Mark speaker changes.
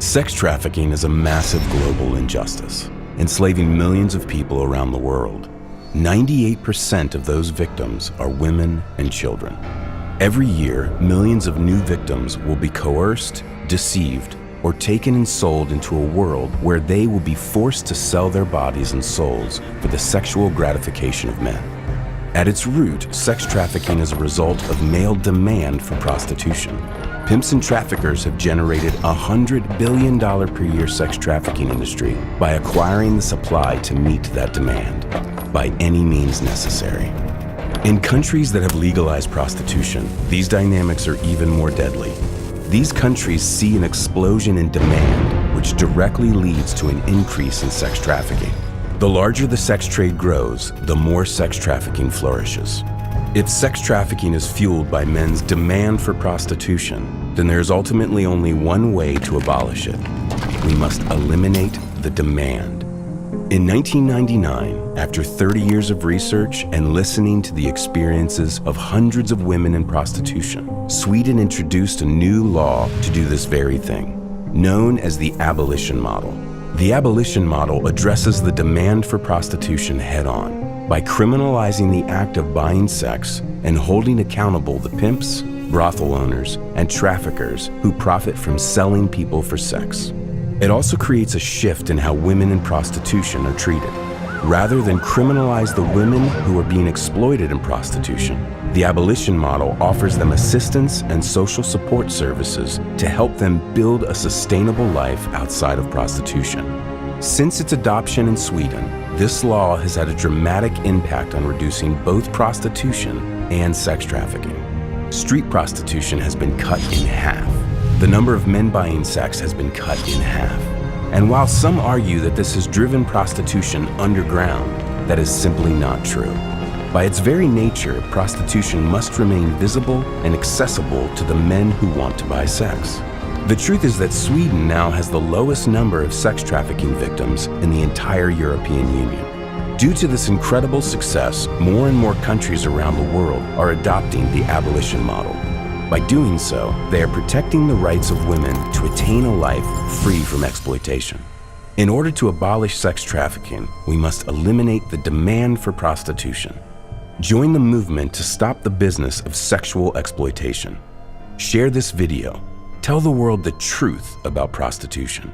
Speaker 1: Sex trafficking is a massive global injustice, enslaving millions of people around the world. 98% of those victims are women and children. Every year, millions of new victims will be coerced, deceived, or taken and sold into a world where they will be forced to sell their bodies and souls for the sexual gratification of men. At its root, sex trafficking is a result of male demand for prostitution. Pimps and traffickers have generated $100 billion per year sex trafficking industry by acquiring the supply to meet that demand, by any means necessary. In countries that have legalized prostitution, these dynamics are even more deadly. These countries see an explosion in demand, which directly leads to an increase in sex trafficking. The larger the sex trade grows, the more sex trafficking flourishes. If sex trafficking is fueled by men's demand for prostitution, then there is ultimately only one way to abolish it. We must eliminate the demand. In 1999, after 30 years of research and listening to the experiences of hundreds of women in prostitution, Sweden introduced a new law to do this very thing, known as the abolition model. The abolition model addresses the demand for prostitution head-on by criminalizing the act of buying sex and holding accountable the pimps, brothel owners, and traffickers who profit from selling people for sex. It also creates a shift in how women in prostitution are treated. Rather than criminalize the women who are being exploited in prostitution, the abolition model offers them assistance and social support services to help them build a sustainable life outside of prostitution. Since its adoption in Sweden, this law has had a dramatic impact on reducing both prostitution and sex trafficking. Street prostitution has been cut in half. The number of men buying sex has been cut in half. And while some argue that this has driven prostitution underground, that is simply not true. By its very nature, prostitution must remain visible and accessible to the men who want to buy sex. The truth is that Sweden now has the lowest number of sex trafficking victims in the entire European Union. Due to this incredible success, more and more countries around the world are adopting the abolition model. By doing so, they are protecting the rights of women to attain a life free from exploitation. In order to abolish sex trafficking, we must eliminate the demand for prostitution. Join the movement to stop the business of sexual exploitation. Share this video. Tell the world the truth about prostitution.